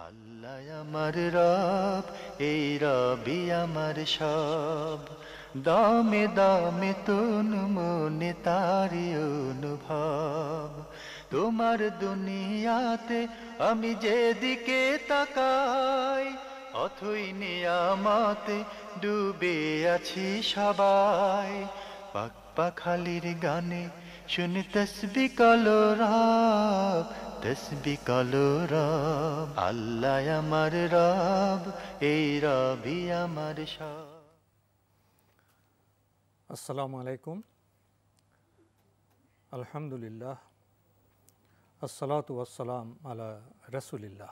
আল্লাহ আমার রব, এই রবি আমার সব। দামে দামে তুন মনে তারি অনুভব। তোমার দুনিয়াতে আমি যেদিকে তাকাই, অথই নিয়ামতে ডুবে আছি সবাই। পাক পাখালির গানে শুনি তসবি কলো রব, তসবি কলো রব। আল্লাহ আমার রব, এই রবি আমার সব। আসসালামু আলাইকুম, আলহামদুলিল্লাহ, আসসালাতু ওয়াসসালাম আলা রাসূলিল্লাহ।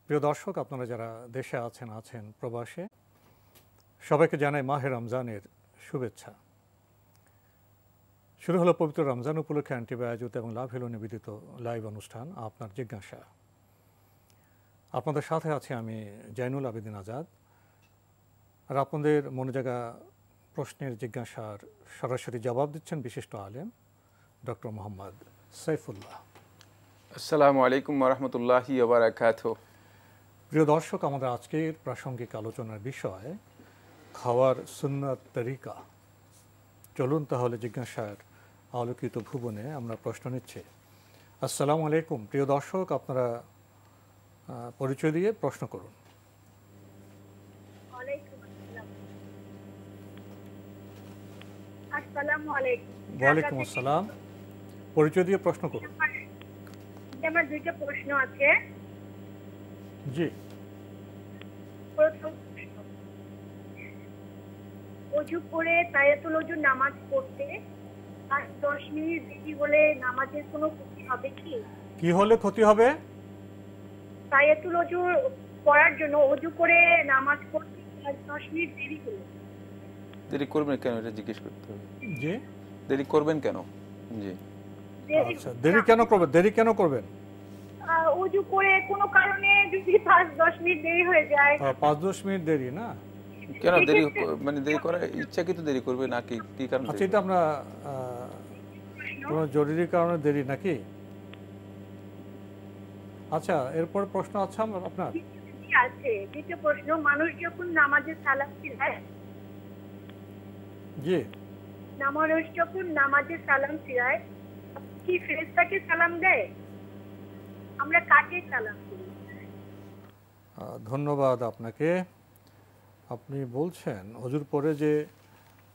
প্রিয় দর্শক, আপনারা যারা দেশে আছেন প্রবাসে, সবাইকে জানাই মাহে রমজানের শুভেচ্ছা। শুরু হলো পবিত্র রমজান উপলক্ষে অ্যান্টিভি আয়োজিত এবং লাভ হেলো নিবেদিত লাইভ অনুষ্ঠান আপনার জিজ্ঞাসা। আপনাদের সাথে আছি আমি জাইনুল আবেদিন আজাদ। আর আপনাদের মনে জাগা প্রশ্নের জিজ্ঞাসার সরাসরি জবাব দিচ্ছেন বিশিষ্ট আলেম ডক্টর মোহাম্মদ সাইফুল্লাহ। আসসালামু আলাইকুম ওরহমতুল্লাহি ওয়া বারাকাতুহু। প্রিয় দর্শক, আমাদের আজকের প্রাসঙ্গিক আলোচনার বিষয় খাওয়ার সুন্নাত তরিকা। চলুন তাহলে জিজ্ঞাসার আলোকিত ভুবনে আমরা প্রশ্ন নিচ্ছি। আসসালামু আলাইকুম। প্রিয় দর্শক, আপনারা পরিচয় দিয়ে প্রশ্ন করুন। ওয়ালাইকুম আসসালাম। পরিচয় দিয়ে প্রশ্ন করুন। আমার দুইটা প্রশ্ন আছে। জি। প্রথম প্রশ্ন, ওযু করে তায়াতুল ওযুর নামাজ পড়তে আর 10 মিনিট দেরি হলে নামাজের কোনো ক্ষতি হবে কি? কি হলে ক্ষতি হবে? তায়াতুল ওযু পড়ার জন্য ওযু করে নামাজ পড়তে আর 10 মিনিট দেরি হলে। দেরি করবেন কেন, এটা জিজ্ঞেস করতে হবে। জি, দেরি করবেন কেন? জি, আচ্ছা, দেরি কেন করবেন? দেরি কেন করবেন? ওযু করে কোনো কারণে যদি 5-10 মিনিট দেরি হয়ে যায়। 5-10 মিনিট দেরি না? কেন দেরি, মানে দেরি করার ইচ্ছা কি তো দেরি করবে নাকি কি কারণ? আচ্ছা, এটা আমরা কোনো জরুরি কারণে দেরি নাকি? আচ্ছা, এরপর প্রশ্ন আছে আপনার? আছে দ্বিতীয় প্রশ্ন, মানুষ যখন নামাজে সালাম ফিরায়, জি, মানুষ যখন নামাজে সালাম ফিরায় কি ফেরেশতাকে সালাম দেয়? আমরা কাকে সালাম করি? ধন্যবাদ আপনাকে। আপনি বলছেন অজুর পরে যে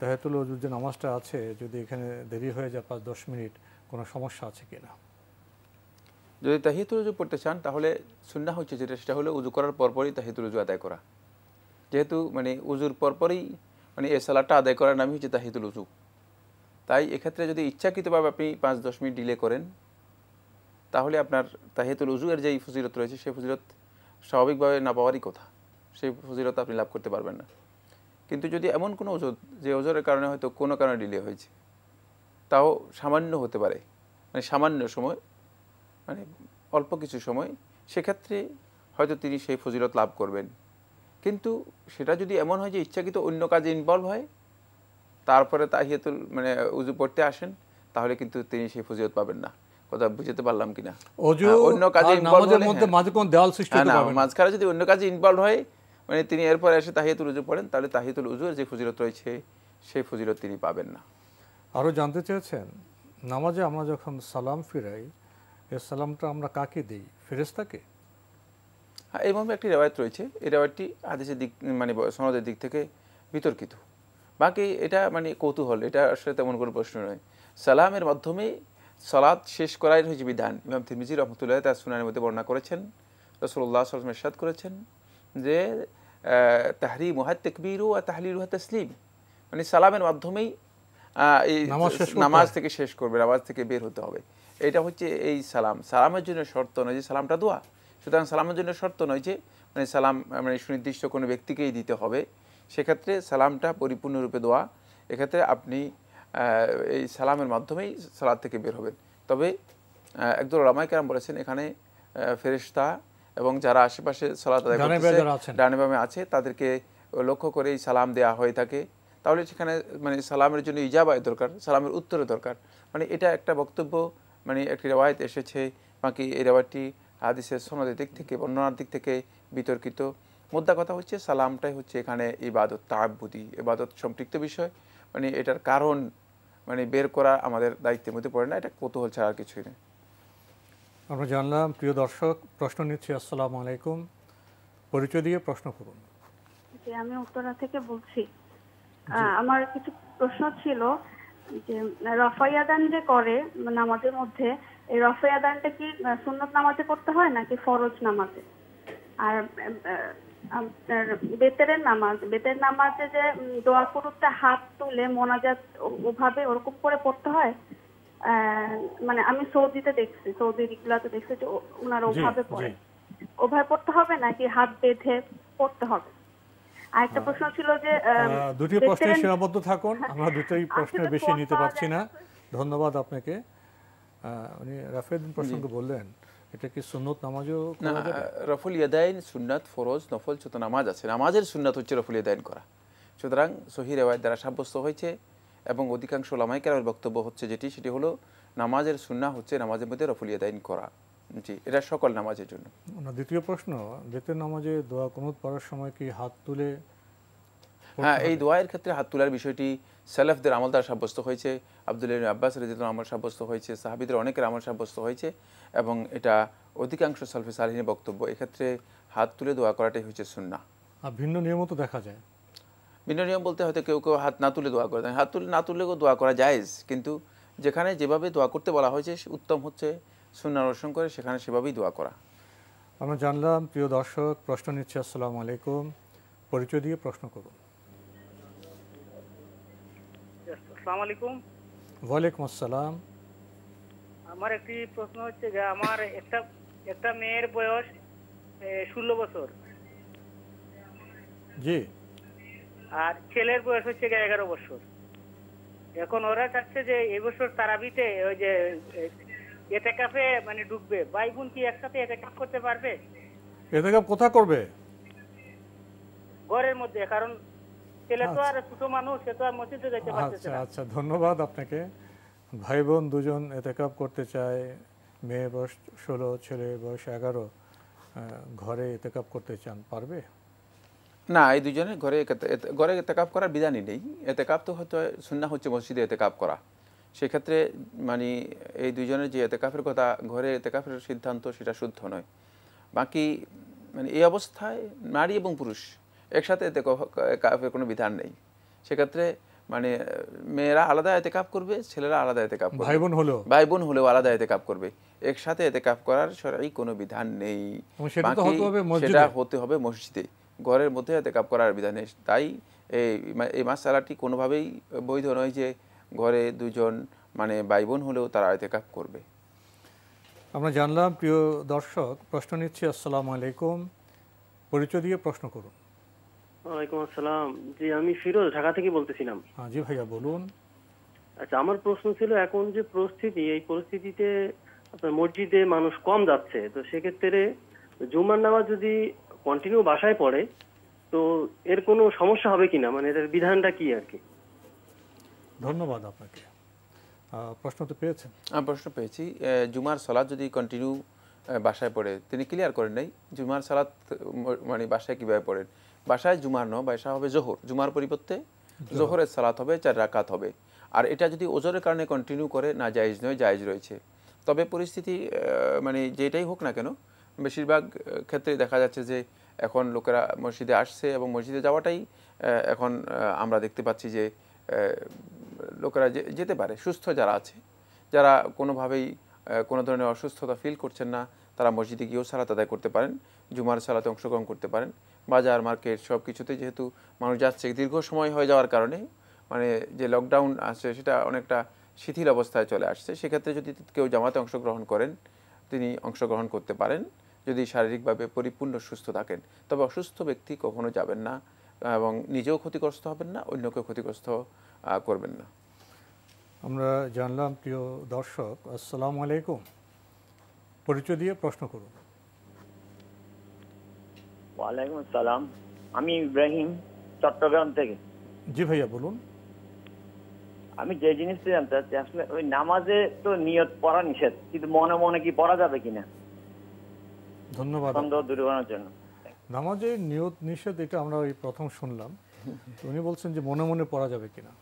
তাহিয়াতুল ওযুর যে নামাজটা আছে, যদি এখানে দেরি হয়ে যায় 5-10 মিনিট, কোনো সমস্যা আছে কিনা? যদি তাহিয়াতুল ওযু পড়তে চান তাহলে সুন্নাহ হচ্ছে যেটা, সেটা হলো ওযু করার পরপরই তাহিয়াতুল ওযু আদায় করা। যেহেতু মানে ওযুর পরপরই মানে এই সালাতটা আদায় করার নামই হচ্ছে তাহিয়াতুল ওযু। তাই এক্ষেত্রে যদি ইচ্ছাকৃতভাবে আপনি 5-10 মিনিট ডিলে করেন তাহলে আপনার তাহিয়াতুল ওযু এর যেই ফজিলত রয়েছে সেই ফজিলত স্বাভাবিকভাবে না পাওয়ারই কথা, সেই ফজিলত আপনি লাভ করতে পারবেন না। কিন্তু যদি এমন কোনো ওজুর যে ওজুরের কারণে হয়তো কোনো কারণে ডিলে হয়েছে, তাও সামান্য হতে পারে, মানে সামান্য সময়, মানে অল্প কিছু সময়, সেক্ষেত্রে হয়তো তিনি সেই ফজিলত লাভ করবেন। কিন্তু সেটা যদি এমন হয় যে ইচ্ছাকৃত অন্য কাজে ইনভলভ হয়, তারপরে তাহিয়াতুল মানে ওযু পড়তে আসেন, তাহলে কিন্তু তিনি সেই ফজিলত পাবেন না। কথা বুঝতে পারলাম কিনা? ওযু অন্য কাজে নামাজের মধ্যে মাঝে কোন দেওয়াল সৃষ্টি হতে পারবে না। মাঝখানে যদি অন্য কাজে ইনভলভ হয়, মানে তিনি এরপরে এসে তাহিয়াতুল ওযু পড়েন, তাহলে তাহিয়াতুল ওযুর যে ফজিলত রয়েছে সেই ফজিলত তিনি পাবেন না। আরও জানতে চেয়েছেন, নামাজে আমরা যখন সালাম ফিরাই, এই সালামটা আমরা কাকে দিই? ফেরেশতাকে? হ্যাঁ, এইভাবে একটি রেওয়ায়েত রয়েছে। এই রেওয়ায়েতটি হাদিসের দিক মানে সনদের দিক থেকে বিতর্কিত। বাকি এটা মানে কৌতূহল, এটা আসলে তেমন কোনো প্রশ্ন নয়। সালামের মাধ্যমে সালাত শেষ করাই হচ্ছে বিধান। ইমাম তিরমিজি রহমতুল্লাহ তার সুনানের মধ্যে বর্ণনা করেছেন, রাসূলুল্লাহ সাল্লাল্লাহু আলাইহি ওয়াসাল্লাম ইরশাদ করেছেন যে তাহরিমুহা তাকবীরু ওয়া তাহলিলুহা তাসলিম, মানে সালামের মাধ্যমেই এই নামাজ থেকে শেষ করবে, নামাজ থেকে বের হতে হবে। এটা হচ্ছে এই সালাম। সালামের জন্য শর্ত নয় যে সালামটা দোয়া। সুতরাং সালামের জন্য শর্ত নয় যে মানে সালাম মানে সুনির্দিষ্ট কোনো ব্যক্তিকেই দিতে হবে। সেক্ষেত্রে সালামটা পরিপূর্ণরূপে দোয়া। এক্ষেত্রে আপনি এই সালামের মাধ্যমেই সালাত থেকে বের হবেন। তবে একদল উলামায়ে কেরাম বলেছেন, এখানে ফেরেশতা এবং যারা আশেপাশে সালাত আদায় করতেছে, ডানে বামে আছে, তাদেরকে লক্ষ্য করেই সালাম দেওয়া হয়ে থাকে। তাহলে সেখানে মানে সালামের জন্য ইজাবায় দরকার, সালামের উত্তরে দরকার। মানে এটা একটা বক্তব্য, মানে একটি রেওয়ায়েত এসেছে। বাকি এই রেওয়ায়েতটি হাদিসের সনদের দিক থেকে বর্ণনার দিক থেকে বিতর্কিত। মোদ্দা কথা হচ্ছে সালামটাই হচ্ছে এখানে ইবাদত, তাআব্বুদি ইবাদত সম্পৃক্ত বিষয়। মানে এটার কারণ মানে বের করা আমাদের দায়িত্বের মধ্যে পড়ে না, এটা কৌতূহল ছাড়া আর কিছুই নেই। আমরা জানলাম। প্রিয় দর্শক, প্রশ্ন নিচ্ছি। আসসালামু আলাইকুম, পরিচয় দিয়ে প্রশ্ন করুন। যে আমি উত্তরা থেকে বলছি। আমার কিছু প্রশ্ন ছিল যে রফাই আযান যে করে নামাজের মধ্যে, এই রফাই আযানটা কি সুন্নত নামাজে করতে হয় নাকি ফরজ নামাজে? আর আপনার বেতের নামাজে যে দোয়া কুনুতে হাত তুলে মোনাজাত ওভাবে ওরকম করে পড়তে হয়? মানে আমি সৌদিতে দেখছি, সৌদি রিগুলাতে দেখছি যে ওনারা ওভাবে পড়ে। ওভাবে পড়তে হবে নাকি হাত বেঁধে পড়তে হবে? আরেকটা প্রশ্ন ছিল যে দুটি প্রশ্নে সীমাবদ্ধ থাকুন, আমরা দুটোই প্রশ্নের বেশি নিতে পারছি না। ধন্যবাদ আপনাকে। উনি রাফেদিন প্রসঙ্গ বললেন, এটা কি সুন্নত নামাজও করা যাবে? রফুল ইয়াদাইন সুন্নাত, ফরজ, নফল যত নামাজ আছে, নামাজের সুন্নাত হচ্ছে রফুল ইয়াদাইন করা। সুতরাং সহিহ রিওয়ায়াত দ্বারা সাব্যস্ত হয়েছে এবং অধিকাংশ উলামায়ে কেরামের বক্তব্য হচ্ছে সেটি হলো নামাজের সুন্নাহ হচ্ছে নামাজের মধ্যে রফুল ইয়াদাইন করা। জি, এটা সকল নামাজের জন্য। দ্বিতীয় প্রশ্ন, বেতের নামাজে দোয়া কুনুত পড়ার সময় কি হাত তুলে? হ্যাঁ, এই দোয়ায়ের ক্ষেত্রে হাত তোলার বিষয়টি সালাফদের আমল দ্বারা সাব্যস্ত হয়েছে, আব্দুল্লাহ ইবনে আব্বাস রাদিয়াল্লাহু আনহু আমল সাব্যস্ত হয়েছে, সাহাবীদের অনেকের আমল সাব্যস্ত হয়েছে এবং এটা অধিকাংশ সালফে সালিহিনের বক্তব্য। এক্ষেত্রে হাত তুলে দোয়া করাটাই হচ্ছে সুন্নাহ। আর ভিন্ন নিয়মও তো দেখা যায়। ভিন্ন নিয়ম বলতে হয়তো কেউ কেউ হাত না তুলে দোয়া করে দেন, হাত তুলে না তুলেও দোয়া করা জায়েজ, কিন্তু যেখানে যেভাবে দোয়া করতে বলা হয়েছে উত্তম হচ্ছে সুন্নাহ অনুসরণ করে সেখানে সেভাবেই দোয়া করা। আমরা জানলাম। প্রিয় দর্শক, প্রশ্ন নিচ্ছে। আসসালামু আলাইকুম, পরিচয় দিয়ে প্রশ্ন করুন। আসসালামু আলাইকুম। ওয়ালাইকুম আসসালাম। আমার একটি প্রশ্ন হচ্ছে যে আমার একটা মেয়ের বয়স 16 বছর, জি, আর ছেলের বয়স হচ্ছে 11 বছর। এখন ওরা চাচ্ছে যে এই বছর তারাবিতে ওই যে এতেকাফে মানে ঢুকবে, ভাই বোন কি একসাথে এতেকাফ করতে পারবে? এতেকাফ কোথায় করবে? ঘরের মধ্যে, কারণ ছেলে তো আর ছোট মানুষ, সে তো আর মসজিদে যেতে পারতেছে না। আচ্ছা, ধন্যবাদ আপনাকে। ভাই বোন দুজন এতেকাফ করতে চায়, মেয়ে বয়স 16, ছেলে বয়স 11, ঘরে এতেকাফ করতে চান, পারবে? না, এই দুজনে ঘরে এতেকাফ করার বিধানই নেই। এতেকাফ তো হয়তো সুন্নাহ হচ্ছে মসজিদে এতেকাফ করা। সেক্ষেত্রে মানে এই দুজনের যে এতেকাফের কথা, ঘরে এতেকাফের সিদ্ধান্ত সেটা শুদ্ধ নয়। বাকি মানে এই অবস্থায় নারী এবং পুরুষ একসাথে এতেকাফের কোনো বিধান নেই। সেক্ষেত্রে মানে মেয়েরা আলাদা এতেকাফ করবে, ছেলেরা আলাদা এতেকাফ করবে, ভাই বোন হলেও আলাদা এতেকাফ করবে। একসাথে এতেকাফ করার শরঈ কোনো বিধান নেই। সেটা হতে হবে মসজিদে, ঘরের মধ্যে এতেকাফ করার বিধান নেই। তাই এই মাসআলাটি কোনোভাবেই বৈধ নয় যে ঘরে দুজন মানে ভাই বোন হলেও তারা এতেকাফ করবে। আমরা জানলাম। প্রিয় দর্শক, প্রশ্ন নিচ্ছি। আসসালামু আলাইকুম, পরিচয় দিয়ে প্রশ্ন করুন। ওয়ালাইকুম আসসালাম। জি, আমি ফিরোজ, ঢাকা থেকে বলতেছিলাম। জি ভাইয়া, বলুন। আচ্ছা, আমার প্রশ্ন ছিল, এখন যে পরিস্থিতি, এই পরিস্থিতিতে আপনার মসজিদে মানুষ কম যাচ্ছে, তো সেক্ষেত্রে জুমার নামাজ যদি কন্টিনিউ বাসায় পড়ে তো এর কোনো সমস্যা হবে কিনা, মানে এর বিধানটা কি আর কি? ধন্যবাদ আপনাকে। প্রশ্ন তো পেয়েছেন? প্রশ্ন পেয়েছি। জুমার সালাত যদি কন্টিনিউ বাসায় পড়ে, তিনি ক্লিয়ার করেন নাই জুমার সালাত মানে বাসায় কিভাবে পড়েন। বাসায় জুমার বাসা হবে জোহর, জুমার পরিবর্তে জোহরের সালাত হবে 4 রাকাত হবে। আর এটা যদি ওজরের কারণে কন্টিনিউ করে, না জায়েজ নয়, জায়েজ রয়েছে। তবে পরিস্থিতি মানে যেটাই হোক না কেন, বেশিরভাগ ক্ষেত্রে দেখা যাচ্ছে যে এখন লোকেরা মসজিদে আসছে এবং মসজিদে যাওয়াটাই এখন আমরা দেখতে পাচ্ছি যে লোকেরা যেতে পারে। সুস্থ যারা আছে, যারা কোনোভাবেই কোনো ধরনের অসুস্থতা ফিল করছেন না, তারা মসজিদে গিয়েও সালাত আদায় করতে পারেন, জুমার সালাতে অংশগ্রহণ করতে পারেন। বাজার মার্কেট সব কিছুতে যেহেতু মানুষ যাচ্ছে, দীর্ঘ সময় হয়ে যাওয়ার কারণে মানে যে লকডাউন আছে সেটা অনেকটা শিথিল অবস্থায় চলে আসছে। সেক্ষেত্রে যদি কেউ জামাতে অংশগ্রহণ করেন, তিনি অংশগ্রহণ করতে পারেন যদি শারীরিকভাবে পরিপূর্ণ সুস্থ থাকেন। তবে অসুস্থ ব্যক্তি কখনো যাবেন না এবং নিজেও ক্ষতিগ্রস্ত হবেন না, অন্যকেও ক্ষতিগ্রস্ত করবেন না। আমরা জানলাম। প্রিয় দর্শক, আসসালামু আলাইকুম, পরিচয় দিয়ে প্রশ্ন করুন। ওয়ালাইকুম আসসালাম, আমি ইব্রাহিম, চট্টগ্রাম থেকে। জি ভাইয়া, বলুন। আমি যে জিনিসটা জানতে চাচ্ছি, আসলে ওই নামাজে তো নিয়ত পড়া নিষেধ, কিন্তু মনে মনে কি পড়া যাবে কিনা? ধন্যবাদ। সন্দেহ দূর করার জন্য। নামাজের নিয়ত নিষেধ এটা আমরা ওই প্রথম শুনলাম, উনি বলছেন যে মনে মনে পড়া যাবে কিনা।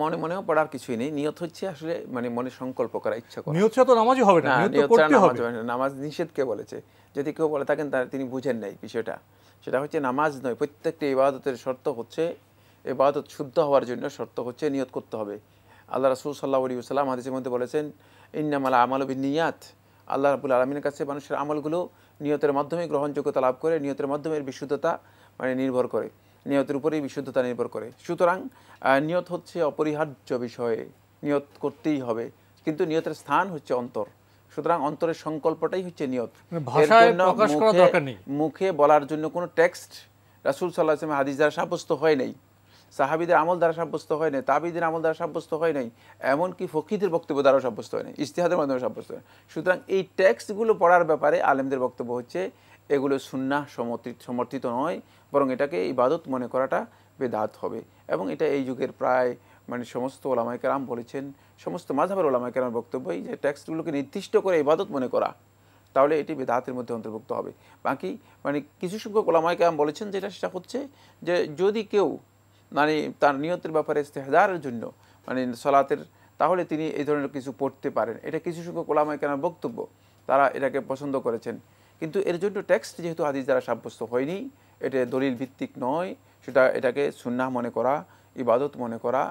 মনে মনেও পড়ার কিছুই নেই, নিয়ত হচ্ছে আসলে মানে মনে সংকল্প করা, ইচ্ছা করা। নিয়ত ছাড়া তো নামাজই হবে না, নিয়ত তো করতে হবে। নামাজ নিষেধ কে বলেছে? যদি কেউ বলে থাকেন তিনি বুঝেন নাই বিষয়টা। সেটা হচ্ছে নামাজ নয়, প্রত্যেকটি ইবাদতের শর্ত হচ্ছে, ইবাদত শুদ্ধ হওয়ার জন্য শর্ত হচ্ছে নিয়ত করতে হবে। আল্লাহ রাসূল সাল্লাল্লাহু আলাইহি ওয়াসাল্লাম হাদিসের মধ্যে বলেছেন, ইন্নামাল আমালু বিন্নিয়াত। আল্লাহ রাব্বুল আলামিনের কাছে মানুষের আমলগুলো নিয়তের মাধ্যমে গ্রহণযোগ্যতা লাভ করে, নিয়তের মাধ্যমে এর বিশুদ্ধতা মানে নির্ভর করে, নিয়তের উপরেই বিশুদ্ধতা নির্ভর করে। সুতরাং নিয়ত হচ্ছে অপরিহার্য বিষয়, নিয়ত করতেই হবে, কিন্তু নিয়তের স্থান হচ্ছে অন্তর। সুতরাং অন্তরের সংকল্পটাই হচ্ছে নিয়ত। মুখে বলার জন্য কোনো টেক্সট রাসূল সাল্লাল্লাহু আলাইহি ওয়াসাল্লাম হাদিস দ্বারা সাব্যস্ত হয় নাই, সাহাবীদের আমল দ্বারা সাব্যস্ত হয় নাই, তাবিঈদের আমল দ্বারা সাব্যস্ত হয় নাই, এমনকি ফকিহদের বক্তব্য দ্বারা সাব্যস্ত হয় নাই, ইজতিহাদের মাধ্যমে সাব্যস্ত হয়। সুতরাং এই টেক্সটগুলো পড়ার ব্যাপারে আলেমদের বক্তব্য হচ্ছে এগুলো সুন্নাহ সমর্থিত নয়, বরং এটাকে ইবাদত মনে করাটা বেদাত হবে। এবং এটা এই যুগের প্রায় মানে সমস্ত ওলামায়ে কেরাম বলেছেন, সমস্ত মাযহাবের ওলামায়ে কেরামের বক্তব্য এই যে টেক্সটগুলোকে নির্দিষ্ট করে ইবাদত মনে করা, তাহলে এটি বেদাতের মধ্যে অন্তর্ভুক্ত হবে। বাকি মানে কিছু সংখ্যক ওলামায়ে কেরাম বলেছেন যেটা সেটা হচ্ছে যে যদি কেউ মানে তার নিয়তের ব্যাপারে ইস্তেহদারের জন্য মানে সালাতের, তাহলে তিনি এই ধরনের কিছু পড়তে পারেন। এটা কিছু সংখ্যক ওলামায়ে কেরামের বক্তব্য, তারা এটাকে পছন্দ করেছেন। কিন্তু এর জন্য টেক্সট যেহেতু হাদিস দ্বারা সাব্যস্ত হয়নি, এটা দলিল ভিত্তিক নয়, এটাকে সুন্নাহ মনে করা, ইবাদত মনে করা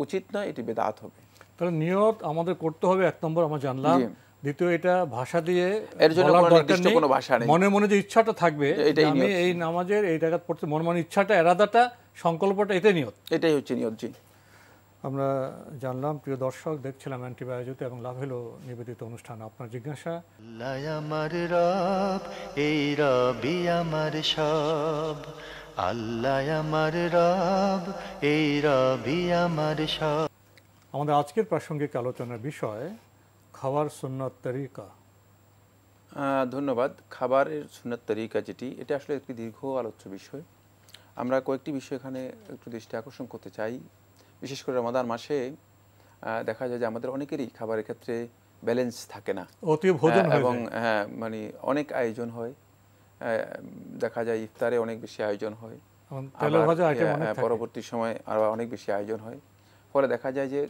উচিত নয়, এটি বেদাত হবে। তাহলে নিয়ত আমাদের করতে হবে, এক নম্বর আমরা জানলাম। দ্বিতীয়, এটা ভাষা দিয়ে এর জন্য কোনো ভাষা নেই, মনে মনে যে ইচ্ছাটা থাকবে আমি এই নামাজের এই জায়গা পড়তে, মনে মনে ইচ্ছাটা, এরাদাটা, সংকল্পটা, এটাই নিয়ত, এটাই হচ্ছে নিয়ত। জি, আমরা জানলাম। প্রিয় দর্শক, দেখছিলাম এনটিভি আয়োজিত এবং লাভ হলো নিবেদিত অনুষ্ঠান আপনার জিজ্ঞাসা। আমার রব, এই রবি আমার সব, আল্লাহ আমার রব, এই রবি আমার সব। আমাদের আজকের প্রাসঙ্গিক আলোচনার বিষয় খাবার সুন্নাত তরিকা। ধন্যবাদ। খাবারের সুন্নাত তরিকা যেটি, এটা আসলে একটি দীর্ঘ আলোচ্য বিষয়। আমরা কয়েকটি বিষয় এখানে একটু দৃষ্টি আকর্ষণ করতে চাই। বিশেষ করে রমাদান মাসে দেখা যায় যে আমাদের অনেকেরই খাবারের ক্ষেত্রে ব্যালেন্স থাকে না, এবং হ্যাঁ মানে অনেক আয়োজন হয়, দেখা যায় ইফতারে অনেক বেশি আয়োজন হয়, পরবর্তী সময় আরো অনেক বেশি আয়োজন হয়। ফলে দেখা যায় যে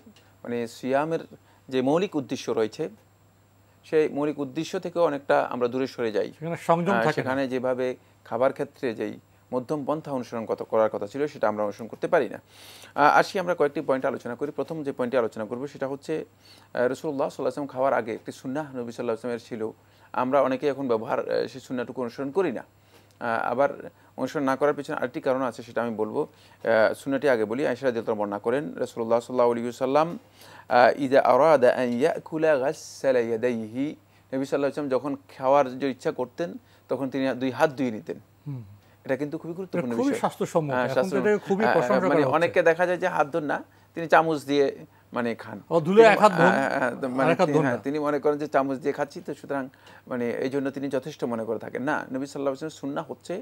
মানে সিয়ামের যে মৌলিক উদ্দেশ্য রয়েছে, সেই মৌলিক উদ্দেশ্য থেকেও অনেকটা আমরা দূরে সরে যাই। সেখানে যেভাবে খাবার ক্ষেত্রে যেই মধ্যম পন্থা অনুসরণ করার কথা ছিল, সেটা আমরা অনুসরণ করতে পারি না। আসি আমরা কয়েকটি পয়েন্ট আলোচনা করি। প্রথম যে পয়েন্টটি আলোচনা করব সেটা হচ্ছে রাসূলুল্লাহ সাল্লাল্লাহু আলাইহি ওয়াসাল্লাম খাওয়ার আগে একটি সুন্নাহ নবী সাল্লাল্লাহু আলাইহি ওয়াসাল্লামের ছিল, আমরা অনেকেই এখন ব্যবহার সেই সুন্নাহটুকু অনুসরণ করি না। আবার অনুসরণ না করার পিছনে আরেকটি কারণ আছে, সেটা আমি বলবো। সুন্নাহটি আগে বলি। আয়েশা রাদিয়াল্লাহু বর্ণনা করেন, রাসূলুল্লাহ সাল্লাল্লাহু আলাইহি ওয়াসাল্লাম ইযা আরাদা আন ইয়াকুলা গাসসালা ইয়াদাইহি, নবী সাল্লাল্লাহু আলাইহি ওয়াসাল্লাম যখন খাওয়ার যে ইচ্ছা করতেন তখন তিনি দুই হাত ধুয়ে নিতেন। এটা কিন্তু খুবই গুরুত্বপূর্ণ বিষয়, মানে অনেকে দেখা যায় যে হাত ধোন না, তিনি চামচ দিয়ে মানে খান, তিনি মনে করেন যে চামচ দিয়ে খাচ্ছি তো, সুতরাং মানে এই জন্য তিনি যথেষ্ট মনে করে থাকেন না। নবী সাল্লাল্লাহু আলাইহি ওয়াসাল্লাম সুন্নাহ হচ্ছে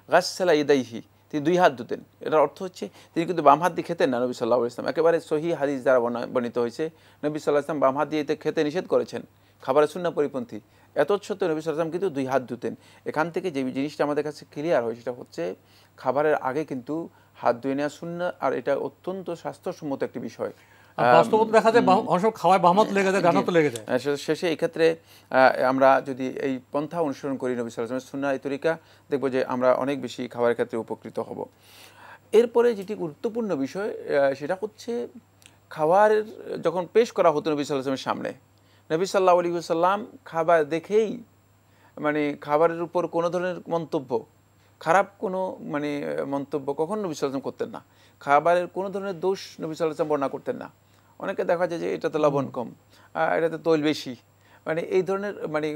গাসসালা ইয়াদাইহি, তিনি দুই হাত ধুতেন। এটার অর্থ হচ্ছে তিনি কিন্তু বাম হাত দিয়ে খেতেন না। নবী সাল্লাল্লাহু আলাইহি ওয়াসাল্লাম একেবারে সহিহ হাদিস দ্বারা বর্ণিত হয়েছে, নবী সাল্লাল্লাহু আলাইহি ওয়াসাল্লাম বাম হাত দিয়ে খেতে নিষেধ করেছেন, খাবারের সুন্নাহ পরিপন্থী। এত সত্ত্বেও নবী সাল্লাল্লাহু আলাইহি ওয়াসাল্লাম কিন্তু দুই হাত ধুতেন। এখান থেকে যে জিনিসটা আমাদের কাছে ক্লিয়ার হয় সেটা হচ্ছে খাবারের আগে কিন্তু হাত ধুয়ে নেওয়া সুন্নাহ, আর এটা অত্যন্ত স্বাস্থ্যসম্মত একটি বিষয়। শেষে এই ক্ষেত্রে আমরা যদি এই পন্থা অনুসরণ করি নবী সাল্লাল্লাহু আলাইহি ওয়াসাল্লামের সুন্নাহ এই তরিকা, দেখবো যে আমরা অনেক বেশি খাবারের ক্ষেত্রে উপকৃত হব। এরপরে যেটি গুরুত্বপূর্ণ বিষয় সেটা হচ্ছে খাবারের যখন পেশ করা হতো নবী সাল্লাল্লাহু আলাইহি ওয়াসাল্লামের সামনে, নবী সাল্লাল্লাহু আলাইহি ওয়াসাল্লাম খাবার দেখেই মানে খাবারের উপর কোনো ধরনের মন্তব্য, খারাপ কোনো মানে মন্তব্য কখনো নবী সাল্লাল্লাহু আলাইহি ওয়াসাল্লাম করতেন না। খাবারের কোনো ধরনের দোষ নবী সাল্লাল্লাহু আলাইহি ওয়াসাল্লাম বর্ণনা করতেন না। অনেকে দেখা যায় যে এটাতে লবণ কম, এটাতে তৈল বেশি, মানে এই ধরনের মানে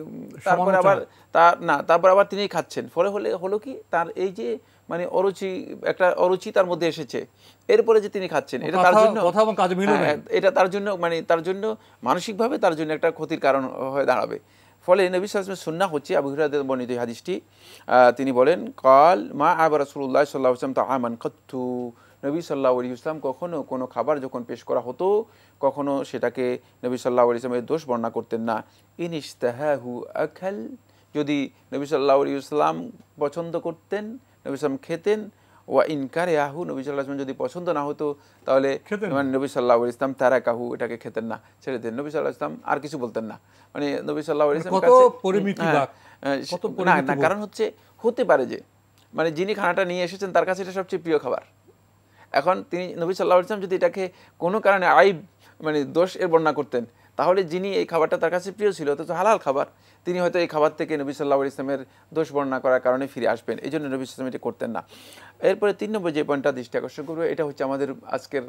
তারপর আবার তিনি খাচ্ছেন। ফলে হলো কি, তার এই যে মানে একটা অরুচি তার মধ্যে এসেছে, এরপরে যে তিনি খাচ্ছেন, এটা তার জন্য তার জন্য মানসিকভাবে তার জন্য একটা ক্ষতির কারণ হয়ে দাঁড়াবে। ফলে নবী সাল্লাল্লাহু আলাইহি ওয়াসাল্লাম সুন্নাহ হচ্ছে, আবু হুরায়রা বর্ণিত এই হাদিসটি, তিনি বলেন কাল মা আবা রাসূলুল্লাহ সাল্লাল্লাহু আলাইহি ওয়াসাল্লাম তাআমান কাত্তু, নবী সাল্লাল্লাহু আলাইহি ওয়াসাল্লাম কখনো কোনো খাবার যখন পেশ করা হতো কখনো সেটাকে নবী সাল্লাল্লাহু আলাইহি ওয়াসাল্লামের দোষ বর্ণনা করতেন না। ইন ইশতাহাহু আকাল যদি নবী সাল্লাল্লাহু আলাইহি ওয়াসাল্লাম পছন্দ করতেন, নবী সাল্লাম খেতেন, ওয়া ইনকারে আহু, নবী সাল্লাল্লাহু আলাইহি ওয়াসাল্লাম যদি পছন্দ না হতো তাহলে মানে নবী সাল্লাল্লাহু আলাইহি ওয়াসাল্লাম তারা কাহু, এটাকে খেতেন না, ছেড়ে দেন। নবী সাল্লাল্লাহু আলাইহি ওয়াসাল্লাম আর কিছু বলতেন না, মানে নবী সাল্লাল্লাহু আলাইহি ওয়াসাল্লাম কাছে না, কারণ হচ্ছে হতে পারে যে মানে যিনি খানাটা নিয়ে এসেছেন তার কাছে এটা সবচেয়ে প্রিয় খাবার। এখন তিনি নবী সাল্লাল্লাহু আলাইহি ওয়াসাল্লাম যদি এটাকে কোনো কারণে আইব মানে দোষ এর বর্ণনা করতেন, তাহলে যিনি এই খাবারটা তার কাছে প্রিয় ছিল, অথচ হালাল খাবার, তিনি হয়তো এই খাবার থেকে নবী সাল্লাল্লাহু আলাইহি ওয়াসাল্লামের দোষ বর্ণনা করার কারণে ফিরে আসবেন, এই জন্য নবী সাল্লাল্লাহু আলাইহি ওয়াসাল্লাম এটা করতেন না। এরপরে 3 নম্বর যে পয়েন্টটা দৃষ্টি আকর্ষণ করবে, এটা হচ্ছে আমাদের আজকের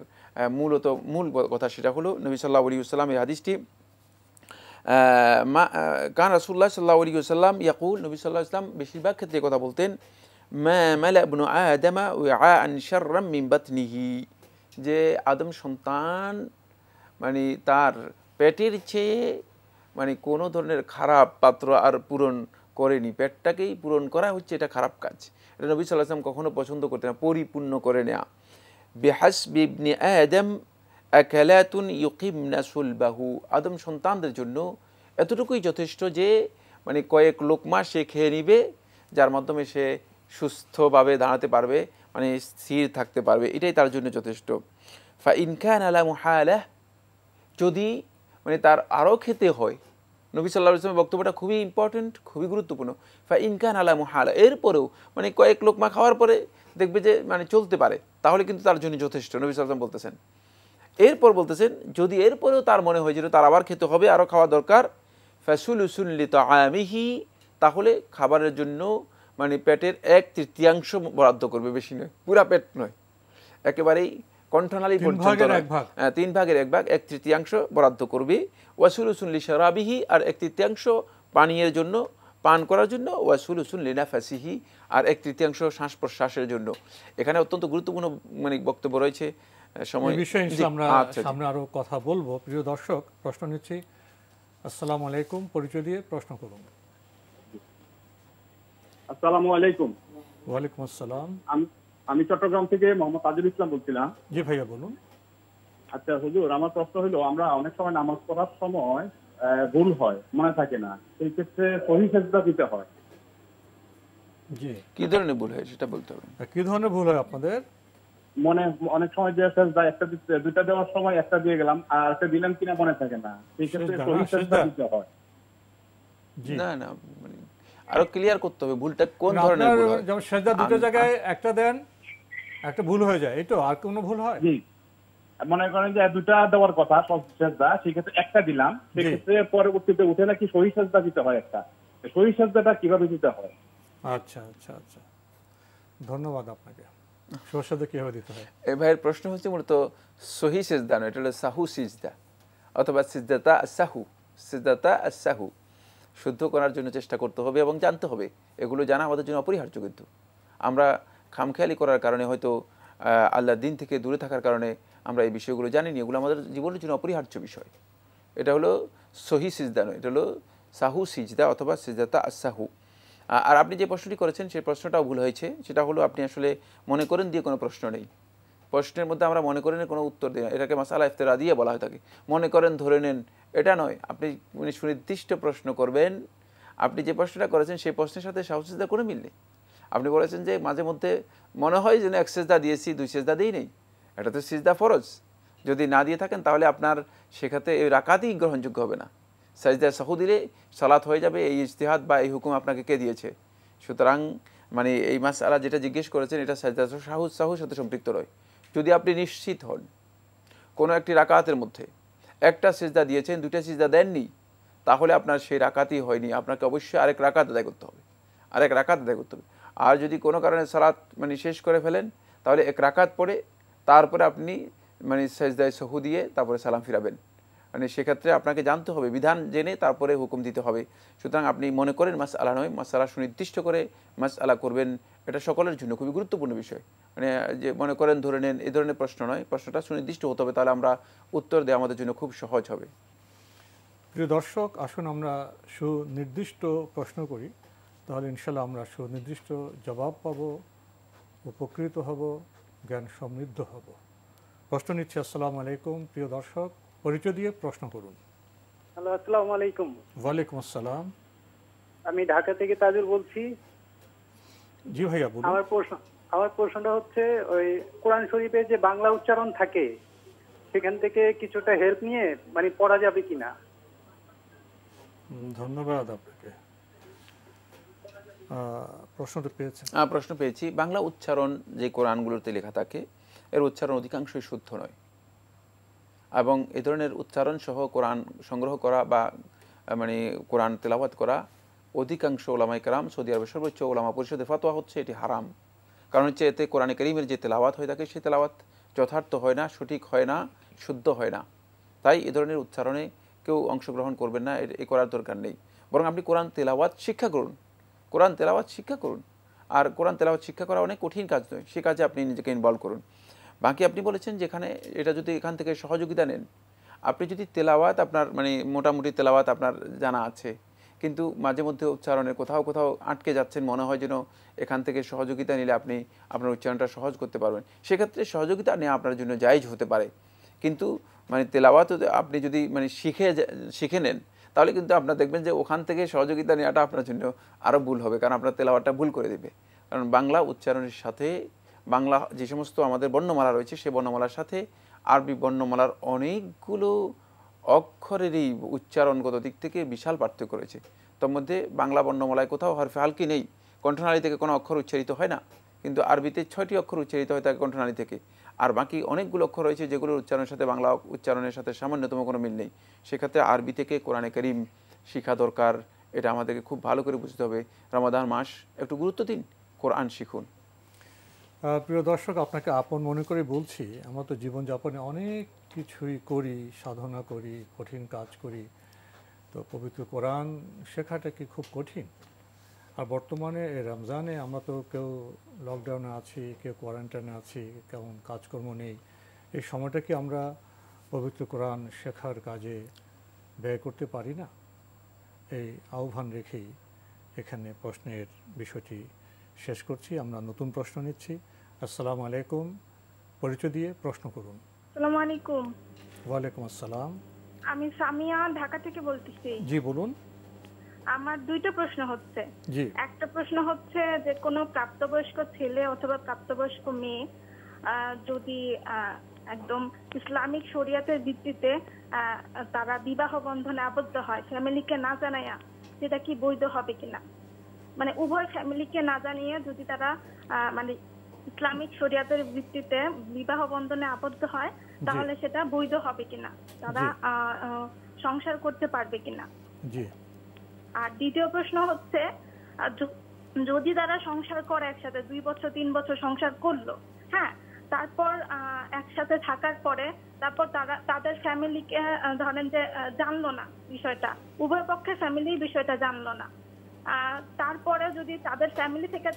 মূল কথা, সেটা হলো নবী সাল্লাল্লাহু আলাইহি ওয়াসাল্লাম এই হাদিসটি কান রাসূলুল্লাহ সাল্লাল্লাহু আলাইহি ওয়াসাল্লাম ইয়াকুল, নবী সাল্লাল্লাহু আলাইহি ওয়াসাল্লাম বেশিরভাগ ক্ষেত্রে কথা বলতেন, মা মালা ইবনু আদামা ওয়াআন শাররাম মিন বাতনিহি, যে আদম সন্তান মানে তার পেটের চেয়ে মানে কোনো ধরনের খারাপ পাত্র আর পূরণ করেনি, পেটটাকেই পূরণ করা হচ্ছে এটা খারাপ কাজ, এটা নবী সাল্লাল্লাহু আলাইহি ওয়াসাল্লাম কখনো পছন্দ করতেন না, পরিপূর্ণ করে নেওয়া। বিহাসবি ইবনি আদম আকালাতুন ইউকিমনা সুলবাহু, আদম সন্তানদের জন্য এতটুকুই যথেষ্ট যে মানে কয়েক লোকমা সে খেয়ে নিবে, যার মাধ্যমে সে সুস্থভাবে দাঁড়াতে পারবে, মানে স্থির থাকতে পারবে, এটাই তার জন্য যথেষ্ট। ফা ইনকান আলা মুহালাহ, যদি মানে তার আরও খেতে হয়, নবী সাল্লাল্লাহু আলাইহি ওয়াসাল্লামের বক্তব্যটা খুবই ইম্পর্টেন্ট, খুবই গুরুত্বপূর্ণ। ফা ইনকান আলা মুহালা, এরপরেও মানে কয়েক লোকমা খাওয়ার পরে দেখবে যে মানে চলতে পারে, তাহলে কিন্তু তার জন্য যথেষ্ট, নবী সাল্লাল্লাহু আলাইহি ওয়াসাল্লাম বলতেছেন। এরপর বলতেছেন যদি এরপরেও তার মনে হয় যে তার আবার খেতে হবে, আরও খাওয়া দরকার, ফাসুলুসুন লিতাআমিহি, তাহলে খাবারের জন্য মানে পেটের 1/3 বরাদ্দ করবে, বেশি নয়, পুরা পেট নয়, একেবারেই কণ্ঠনালী পর্যন্ত 3 ভাগের 1 ভাগ, 1/3 বরাদ্দ করবে। ওয়াসুলুসুন লিশরাবিহি, আর 1/3 পানীয়ের জন্য, পান করার জন্য। ওয়াসুলুসুন লিনাফাসিহি, আর 1/3 শ্বাস প্রশ্বাসের জন্য। এখানে অত্যন্ত গুরুত্বপূর্ণ মানে বক্তব্য রয়েছে, সময় বিষয়ে আমরা সামনে আরো কথা বলবো। প্রিয় দর্শক, প্রশ্ন নিচ্ছি। আসসালামু আলাইকুম, পরিচয় দিয়ে প্রশ্ন করুন। আসসালামু আলাইকুম। ওয়ালাইকুম আসসালাম। আমি চট্টগ্রাম থেকে মোহাম্মদ তাজুল ইসলাম বলছিলাম। জি ভাইয়া বলুন। আচ্ছা হুজুর, আমার প্রশ্ন হলো, আমরা অনেক সময় নামাজ পড়ার সময় ভুল হয়, মনে থাকে না, সেই ক্ষেত্রে সহিহ সিজদা দিতে হয়। জি, কি ধরনের ভুল হয় সেটা বলতে হবে। কি ধরনের ভুল হয় আপনাদের? মনে অনেক সময় যে সিজদা একটা দুইটা দেওয়ার সময় একটা দিয়ে গেলাম আর একটা দিলাম কিনা মনে থাকে না, সেই ক্ষেত্রে সহিহ সিজদা দিতে হয়। না না, মানে আরো ক্লিয়ার করতে হবে ভুলটা কোন ধরনের ভুল হয়। যেমন সিজদা দুটো জায়গায় একটা দেন, একটা ভুল হয়ে যায়, এই তো, আর কোনো ভুল হয়? জি, মনে করেন যে দুটা দেওয়ার কথা সিজদা, সেই ক্ষেত্রে একটা দিলাম, সেই ক্ষেত্রে পরবর্তীতে উঠে নাকি সহিহ সিজদা দিতে হয় একটা, সহিহ সিজদাটা কিভাবে দিতে হয়? আচ্ছা আচ্ছা আচ্ছা, ধন্যবাদ আপনাকে। সহিহ সিজদা কিভাবে দিতে হয়? এই ভাইয়ের প্রশ্ন হচ্ছে মূলত সহিহ সিজদা নয়, এটা হলো সাহু সিজদা অথবা সিজদাতা আস-সাহু, সিজদাতা আস-সাহু। শুদ্ধ করার জন্য চেষ্টা করতে হবে এবং জানতে হবে, এগুলো জানা আমাদের জন্য অপরিহার্য। কিন্তু আমরা খামখেয়ালি করার কারণে, হয়তো আল্লাহর দিন থেকে দূরে থাকার কারণে আমরা এই বিষয়গুলো জানিনি, এগুলো আমাদের জীবনের জন্য অপরিহার্য বিষয়। এটা হলো সহিহ সিজদা নয়, এটা হলো সাহু সিজদা অথবা সিজদাতা আস-সাহু। আর আপনি যে প্রশ্নটি করেছেন সেই প্রশ্নটাও ভুল হয়েছে। সেটা হলো আপনি আসলে মনে করেন দিয়ে কোনো প্রশ্ন নেই, প্রশ্নের মধ্যে আমরা মনে করেন কোনো উত্তর দিই না, এটাকে মাসালা ইফতিরা দিয়ে বলা হয়ে থাকে। মনে করেন, ধরে নেন, এটা নয়। আপনি সুনির্দিষ্ট প্রশ্ন করবেন। আপনি যে প্রশ্নটা করেছেন সেই প্রশ্নের সাথে সাহু সিজদা কোনো মিল নেই। আপনি বলেছেন যে মাঝে মধ্যে মনে হয় যেন 1 সিজদা দিয়েছি, 2 সিজদা দিই নেই, এটা তো সিজদা ফরজ। যদি না দিয়ে থাকেন তাহলে আপনার সেক্ষেত্রে এই রাকাতই গ্রহণযোগ্য হবে না। সাজদা সাহু দিলে সালাত হয়ে যাবে, এই ইজতিহাদ বা এই হুকুম আপনাকে কে দিয়েছে? সুতরাং মানে এই মাসআলা যেটা জিজ্ঞেস করেছেন এটা সাজদা সাহুর সাথে সম্পৃক্ত নয়। যদি আপনি নিশ্চিত হন কোনো একটি রাকাতের মধ্যে একটা সিজদা দিয়েছেন, 2টা সিজদা দেননি, তাহলে আপনার সেই রাকাতই হয়নি, আপনাকে অবশ্যই আরেক রাকাত আদায় করতে হবে, আরেক রাকাত আদায় করতে হবে। আর যদি কোনো কারণে সালাত মানে শেষ করে ফেলেন, তাহলে 1 রাকাত পড়ে তারপরে আপনি মানে সাজদায়ে সাহু দিয়ে তারপরে সালাম ফিরাবেন। মানে সেক্ষেত্রে আপনাকে জানতে হবে, বিধান জেনে তারপরে হুকুম দিতে হবে। সুতরাং আপনি মনে করেন মাসআলা নয়, মাসআলা সুনির্দিষ্ট করে মাসআলা করবেন, এটা সকলের জন্য খুবই গুরুত্বপূর্ণ বিষয়। মানে যে মনে করেন, ধরে নেন, এই ধরনের প্রশ্ন নয়, প্রশ্নটা সুনির্দিষ্ট হতে হবে, তাহলে আমরা উত্তর দেওয়া আমাদের জন্য খুব সহজ হবে। প্রিয় দর্শক, আসুন আমরা সুনির্দিষ্ট প্রশ্ন করি, তাহলে ইনশাল্লাহ আমরা সুনির্দিষ্ট জবাব পাবো, উপকৃত হব, জ্ঞান সমৃদ্ধ হব। প্রশ্ন নিচ্ছি। আসসালামু আলাইকুম, প্রিয় দর্শক, পরিচয় দিয়ে প্রশ্ন করুন। হ্যালো, আসসালামু আলাইকুম। ওয়ালাইকুম আসসালাম। আমি ঢাকা থেকে তাজুল বলছি। জি ভাইয়া বলুন। আমার প্রশ্নটা হচ্ছে ওই কোরআন শরীফে যে বাংলা উচ্চারণ থাকে সেখান থেকে কিছুটা হেল্প নিয়ে মানে পড়া যাবে কিনা? ধন্যবাদ আপনাকে। প্রশ্নটা পেয়েছেন? প্রশ্ন পেয়েছি। বাংলা উচ্চারণ যে কোরআনগুলোতে লেখা থাকে এর উচ্চারণ অধিকাংশই শুদ্ধ নয়, এবং এ ধরনের উচ্চারণ সহ কোরআন সংগ্রহ করা বা মানে কোরআন তেলাওয়াত করা অধিকাংশ ওলামায়ে কেরাম, সৌদি আরবের সর্বোচ্চ ওলামা পরিষদের ফতোয়া হচ্ছে এটি হারাম। কারণ হচ্ছে এতে কোরআনে কারীমের যে তেলাওয়াত হয়ে থাকে সেই তেলাওয়াত যথার্থ হয় না, সঠিক হয় না, শুদ্ধ হয় না। তাই এ ধরনের উচ্চারণে কেউ অংশগ্রহণ করবেন না, এ করার দরকার নেই। বরং আপনি কোরআন তেলাওয়াত শিক্ষা করুন, কোরআন তেলাওয়াত শিক্ষা করুন। আর কোরআন তেলাওয়াত শিক্ষা করা অনেক কঠিন কাজ নয়, সে কাজে আপনি নিজেকে ইনভলভ করুন। বাকি আপনি বলেছেন যেখানে এটা যদি এখান থেকে সহযোগিতা নেন, আপনি যদি তেলাওয়াত আপনার মানে মোটামুটি তেলাওয়াত আপনার জানা আছে, কিন্তু মাঝে মধ্যে উচ্চারণে কোথাও কোথাও আটকে যাচ্ছেন, মনে হয় যেন এখান থেকে সহযোগিতা নিলে আপনি আপনার উচ্চারণটা সহজ করতে পারবেন, সেক্ষেত্রে সহযোগিতা নেওয়া আপনার জন্য জায়েজ হতে পারে। কিন্তু মানে তেলাওয়াত আপনি যদি মানে শিখে নেন তাহলে কিন্তু আপনার দেখবেন যে ওখান থেকে সহযোগিতা নেওয়াটা আপনার জন্য আরও ভুল হবে, কারণ আপনার তেলাওয়াতটা ভুল করে দেবে। কারণ বাংলা উচ্চারণের সাথে বাংলা যে সমস্ত আমাদের বর্ণমালা রয়েছে সেই বর্ণমালার সাথে আরবি বর্ণমালার অনেকগুলো অক্ষরেরই উচ্চারণগত দিক থেকে বিশাল পার্থক্য রয়েছে। তার মধ্যে বাংলা বর্ণমালায় কোথাও হরফে হালকি নেই, কণ্ঠনালী থেকে কোনো অক্ষর উচ্চারিত হয় না, কিন্তু আরবিতে 6টি অক্ষর উচ্চারিত হয় থাকে কণ্ঠনালী থেকে। আর বাকি অনেকগুলো অক্ষর রয়েছে যেগুলোর উচ্চারণের সাথে বাংলা উচ্চারণের সাথে সামান্যতম কোনো মিল নেই। সেক্ষেত্রে আরবি থেকে কোরআনে কারীম শেখা দরকার, এটা আমাদেরকে খুব ভালো করে বুঝতে হবে। রমাদান মাস, একটু গুরুত্ব দিন, কোরআন শিখুন। প্রিয় দর্শক, আপনাকে আপন মনে করে বলছি, আমরা তো জীবনযাপনে অনেক কিছুই করি, সাধনা করি, কঠিন কাজ করি, তো পবিত্র কোরআন শেখাটা কি খুব কঠিন? আর বর্তমানে রমজানে আমরা তো কেউ লকডাউনে আছি, কেউ কোয়ারেন্টাইনে আছি, কেমন কাজকর্ম নেই, এই সময়টা কি আমরা পবিত্র কোরআন শেখার কাজে ব্যয় করতে পারি না? এই আহ্বান রেখেই এখানে প্রশ্নের বিষয়টি শেষ করছি। আমরা নতুন প্রশ্ন নিচ্ছি। আসসালামু আলাইকুম, পরিচয় দিয়ে প্রশ্ন করুন। আসসালামু আলাইকুম। ওয়ালাইকুম আসসালাম। আমি সামিয়া, ঢাকা থেকে বলতেছি। জি বলুন। আমার দুইটা প্রশ্ন হচ্ছে। জি। একটা প্রশ্ন হচ্ছে যে কোনো প্রাপ্তবয়স্ক ছেলে অথবা প্রাপ্তবয়স্ক মেয়ে যদি একদম ইসলামিক শরিয়াতের ভিত্তিতে তারা বিবাহ বন্ধনে আবদ্ধ হয়, ফ্যামিলিকে না জানাইয়া, সেটা কি বৈধ হবে কিনা? মানে উভয় ফ্যামিলিকে না জানিয়ে যদি তারা মানে ইসলামিক শরিয়াতের ভিত্তিতে বিবাহ বন্ধনে আবদ্ধ হয় তাহলে সেটা বৈধ হবে কিনা, তারা সংসার করতে পারবে কিনা? জি। আর দ্বিতীয় প্রশ্ন হচ্ছে, যদি তারা সংসার করে একসাথে 2 বছর 3 বছর সংসার করলো, হ্যাঁ, তারপর একসাথে থাকার পরে তারপর তারা তাদের ফ্যামিলিকে ধরেন যে জানলো না বিষয়টা, উভয় পক্ষের ফ্যামিলি বিষয়টা জানলো না, তারপরে যদি তাদের ফ্যামিলি থেকে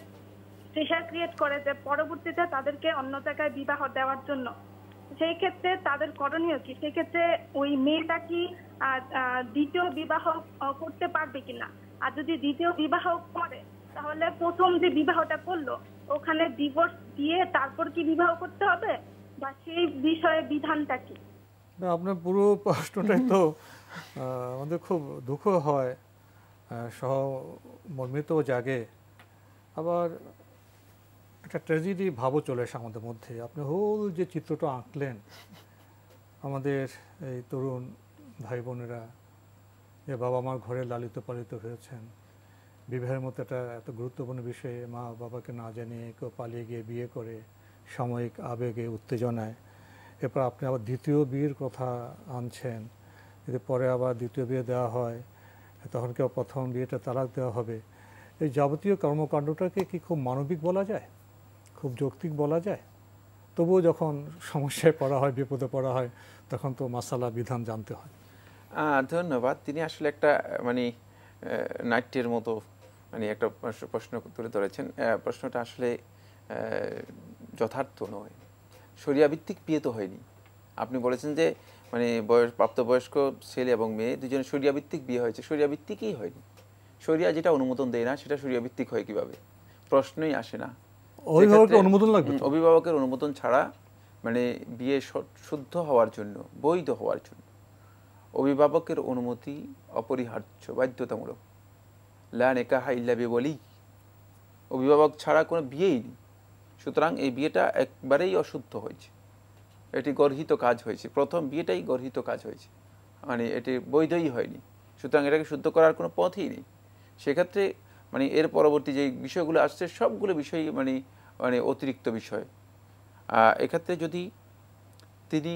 প্রেশার ক্রিয়েট করে যে পরবর্তীতে তাদেরকে অন্য জায়গায় বিবাহ দেওয়ার জন্য, সেই ক্ষেত্রে তাদের করণীয় কি? সেই ক্ষেত্রে ওই মেয়েটা কি দ্বিতীয় বিবাহ করতে পারবে কিনা? আর যদি দ্বিতীয় বিবাহ করে তাহলে প্রথম যে বিবাহটা করলো ওখানে ডিভোর্স দিয়ে তারপর কি বিবাহ করতে হবে, বা সেই বিষয়ে বিধানটা কি? আপনার পুরো প্রশ্নটাই তো আমাদের খুব দুঃখ হয়, সহমর্মিত জাগে, আবার একটা ট্র্যাজেডি ভাবও চলে আসে আমাদের মধ্যে। আপনি হোল যে চিত্রটা আঁকলেন, আমাদের এই তরুণ ভাই বোনেরা যে বাবা মার ঘরে লালিত পালিত হয়েছেন, বিবাহের মতো একটা এত গুরুত্বপূর্ণ বিষয়ে মা বাবাকে না জানিয়ে কেউ পালিয়ে গিয়ে বিয়ে করে সাময়িক আবেগে উত্তেজনায়, এরপর আপনি আবার দ্বিতীয় বিয়ের কথা আনছেন, যদি পরে আবার দ্বিতীয় বিয়ে দেওয়া হয় তখন কেউ প্রথম বিয়েটা তালাক দেওয়া হবে। এই যাবতীয় কর্মকাণ্ডটাকে কি খুব মানবিক বলা যায়, খুব যৌক্তিক বলা যায়? তবুও যখন সমস্যায় পড়া হয়, বিপদে পড়া হয়, তখন তো মাসালা বিধান জানতে হয়। ধন্যবাদ। তিনি আসলে একটা মানে নাট্যের মতো মানে একটা প্রশ্ন তুলে ধরেছেন। প্রশ্নটা আসলে যথার্থ নয়। শরিয়া ভিত্তিক বিয়ে তো হয়নি। আপনি বলেছেন যে মানে প্রাপ্তবয়স্ক ছেলে এবং মেয়ে দুজনে শরিয়া ভিত্তিক বিয়ে হয়েছে, শরিয়া ভিত্তিকই হয়নি। শরিয়া যেটা অনুমোদন দেয় না সেটা শরিয়া ভিত্তিক হয় কিভাবে? প্রশ্নই আসে না। অভিভাবকের অনুমোদন লাগবে। অভিভাবকের অনুমোদন ছাড়া মানে বিয়ে শুদ্ধ হওয়ার জন্য, বৈধ হওয়ার জন্য অভিভাবকের অনুমতি অপরিহার্য, বাধ্যতামূলক। লা নিকাহা ইল্লা বিওয়ালি, অভিভাবক ছাড়া কোনো বিয়েই নেই। সুতরাং এই বিয়েটা একবারেই অশুদ্ধ হয়েছে, এটি গর্হিত কাজ হয়েছে, প্রথম বিয়েটাই গর্হিত কাজ হয়েছে, মানে এটি বৈধই হয়নি। সুতরাং এটাকে শুদ্ধ করার কোনো পথই নেই। সেক্ষেত্রে মানে এর পরবর্তী যে বিষয়গুলো আসছে সবগুলো বিষয়ই মানে মানে অতিরিক্ত বিষয়। এক্ষেত্রে যদি তিনি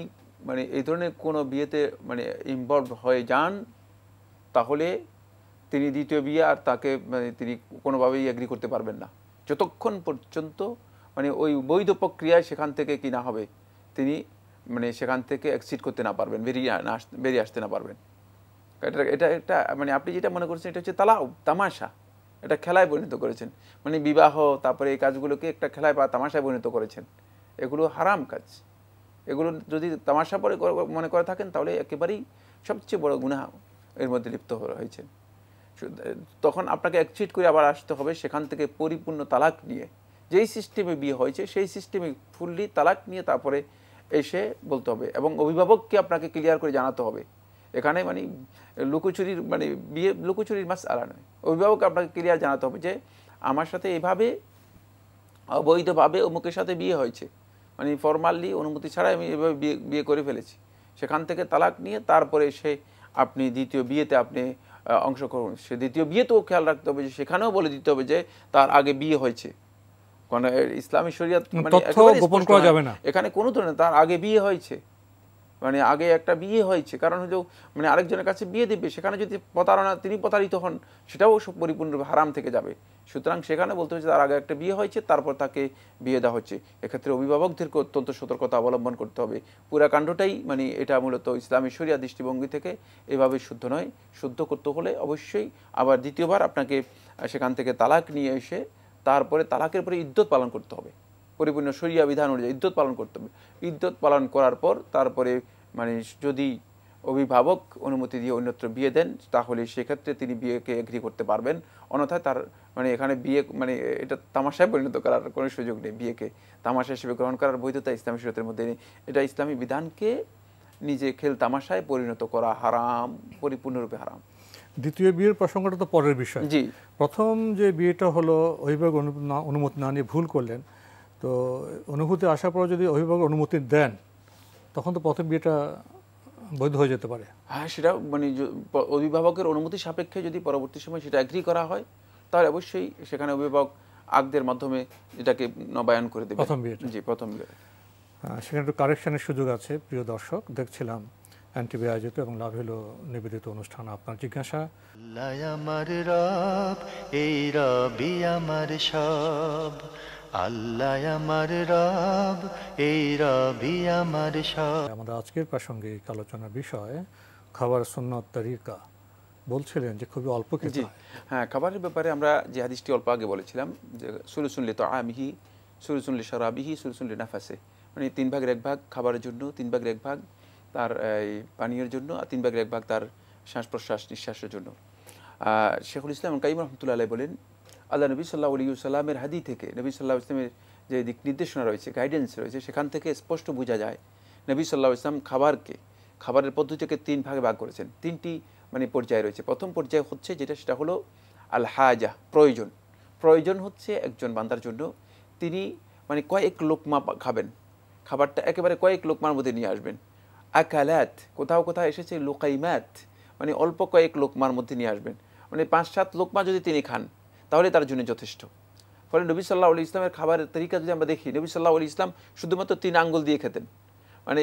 মানে এই ধরনের কোনো বিয়েতে মানে ইনভলভ হয়ে যান, তাহলে তিনি দ্বিতীয় বিয়ে আর তাকে মানে তিনি কোনোভাবেই এগ্রি করতে পারবেন না, যতক্ষণ পর্যন্ত মানে ওই বৈধ প্রক্রিয়ায় সেখান থেকে কি না হবে, তিনি মানে সেখান থেকে এক্সিট করতে না পারবেন, বেরিয়ে আসতে না পারবেন। এটা একটা মানে আপনি যেটা মনে করছেন এটা হচ্ছে তামাশা, এটা খেলায় পরিণত করেছেন, মানে বিবাহ তারপরে এই কাজগুলোকে একটা খেলায় বা তামাশায় পরিণত করেছেন। এগুলো হারাম কাজ। এগুলো যদি তামাশা পরে মনে করে থাকেন তাহলে একেবারেই সবচেয়ে বড় গুনাহ এর মধ্যে লিপ্ত হয়েছেন। তখন আপনাকে এক্সিট করে আবার আসতে হবে সেখান থেকে পরিপূর্ণ তালাক নিয়ে, যেই সিস্টেমে বিয়ে হয়েছে সেই সিস্টেমে ফুললি তালাক নিয়ে তারপরে এসে বলতে হবে, এবং অভিভাবককে আপনাকে ক্লিয়ার করে জানাতে হবে। এখানে মানে লুকোচুরির মানে বিয়ে লুকোচুরির মাসআলা নয়, অভিভাবক আপনাকে ক্লিয়ার জানাতে হবে যে আমার সাথে এইভাবে অবৈধভাবে অমুকের সাথে বিয়ে হয়েছে, মানে ফরমালি অনুমতি ছাড়া আমি এভাবে বিয়ে করে ফেলেছি। সেখান থেকে তালাক নিয়ে তারপরে সে আপনি দ্বিতীয় বিয়েতে আপনি অংশগ্রহণ, সে দ্বিতীয় বিয়েতেও খেয়াল রাখতে হবে যে সেখানেও বলে দিতে হবে যে তার আগে বিয়ে হয়েছে। কারণ ইসলামী শরিয়ত মানে গোপন করা যাবে না, এখানে কোনো ধরনের তার আগে বিয়ে হয়েছে, মানে আগে একটা বিয়ে হয়েছে, কারণ হলো মানে আরেকজনের কাছে বিয়ে দেবে, সেখানে যদি প্রতারণা তিনি প্রতারিত হন সেটাও পরিপূর্ণরূপে হারাম থেকে যাবে। সুতরাং সেখানে বলতে হচ্ছে তার আগে একটা বিয়ে হয়েছে, তারপর তাকে বিয়ে দেওয়া হচ্ছে। এক্ষেত্রে অভিভাবকদেরকে অত্যন্ত সতর্কতা অবলম্বন করতে হবে। পুরা কাণ্ডটাই মানে এটা মূলত ইসলামী শরিয়া দৃষ্টিভঙ্গি থেকে এভাবে শুদ্ধ নয়। শুদ্ধ করতে হলে অবশ্যই আবার দ্বিতীয়বার আপনাকে সেখান থেকে তালাক নিয়ে এসে তারপরে তালাকের পরে ইদ্যত পালন করতে হবে, পরিপূর্ণ শরিয়া বিধান অনুযায়ী ইদ্যত পালন করতে হবে। ইদ্যত পালন করার পর তারপরে মানে যদি অভিভাবক অনুমতি দিয়ে অন্যত্র বিয়ে দেন তাহলে সেক্ষেত্রে তিনি বিয়েকে এগ্রি করতে পারবেন, অন্যথায় তার মানে এখানে বিয়ে মানে এটা তামাশায় পরিণত করার কোনো সুযোগ নেই। বিয়েকে তামাশা হিসেবে গ্রহণ করার বৈধতা ইসলামী শরীয়তের মধ্যে নেই। এটা ইসলামী বিধানকে নিজে খেল তামাশায় পরিণত করা হারাম, পরিপূর্ণরূপে হারাম। দ্বিতীয় বিয়ের প্রসঙ্গটা তো পরের বিষয়। জি, প্রথম যে বিয়েটা হলো অভিভাবক অনুমতি না নিয়ে ভুল করলেন, তো অনুভূতি আসার পর যদি অভিভাবক অনুমতি দেন তখন তো প্রথম বিয়েটা বৈধ হয়ে যেতে পারে। হ্যাঁ, সেটা মানে অভিভাবকের অনুমতি সাপেক্ষে যদি পরবর্তী সময় সেটা এগ্রি করা হয় তাহলে অবশ্যই সেখানে অভিভাবক আগদের মাধ্যমে এটাকে নবায়ন করে দেবে প্রথম বিয়েটা। জি, প্রথম বিয়ে। সেখানে একটু কারেকশনের সুযোগ আছে। প্রিয় দর্শক, দেখছিলাম এনটিভি আয়োজিত এবং লাভ হলো নিবেদিত অনুষ্ঠান আপনার জিজ্ঞাসা। আল্লাহ আমার রব, এই রবি আমার সব, আল্লাহ আমার রব, এই রবি আমার সব। আমাদের আজকের প্রাসঙ্গিক আলোচনার বিষয় খাবার সুন্নত তরিকা। বলছিলেন যে খুবই অল্প খেতে হয়। হ্যাঁ, খাবারের ব্যাপারে আমরা যে হাদিসটি অল্প আগে বলেছিলাম যে সুলুসুন লি তাআমিহি, সুলুসুন লি শারাবিহি, সুলুসুন লি নাফাসে, মানে 3 ভাগের 1 ভাগ খাবারের জন্য, 3 ভাগের 1 ভাগ তার পানীয়ের জন্য, আর 3 ভাগের 1 ভাগ তার শ্বাস প্রশ্বাস নিঃশ্বাসের জন্য। শেখুল ইসলাম কাইয়ুম রাহমাতুল্লাহ আলাইহি বলেন, আল্লাহ নবী সাল্লাল্লাহু আলাইহি ওয়াসাল্লামের হাদিস থেকে, নবী সাল্লাল্লাহু আলাইহি ওয়াসাল্লামের যে দিক নির্দেশনা রয়েছে, গাইডেন্স রয়েছে, সেখান থেকে স্পষ্ট বোঝা যায় নবী সাল্লাল্লাহু আলাইহি ওয়াসাল্লাম খাবারের পদ্ধতিকে 3 ভাগে ভাগ করেছেন। 3টি মানে পর্যায় রয়েছে। প্রথম পর্যায় হচ্ছে যেটা, সেটা হলো আল হাজা, প্রয়োজন। প্রয়োজন হচ্ছে একজন বান্দার জন্য তিনি মানে কয়েক লোকমা খাবেন, খাবারটা একেবারে কয়েক লোকমার মধ্যে নিয়ে আসবেন। আকালাত, কোথাও কোথাও এসেছে লুকাইমাত, মানে অল্প কয়েক লোকমার মধ্যে নিয়ে আসবেন, মানে 5-7 লোকমা যদি তিনি খান তাহলে তার জন্য যথেষ্ট। ফলে নবী সাল্লাল্লাহু আলাইহি ইসলামের খাবারের তরিকা যদি আমরা দেখি, নবী সাল্লাল্লাহু আলাইহি ইসলাম শুধুমাত্র 3 আঙ্গুল দিয়ে খেতেন। মানে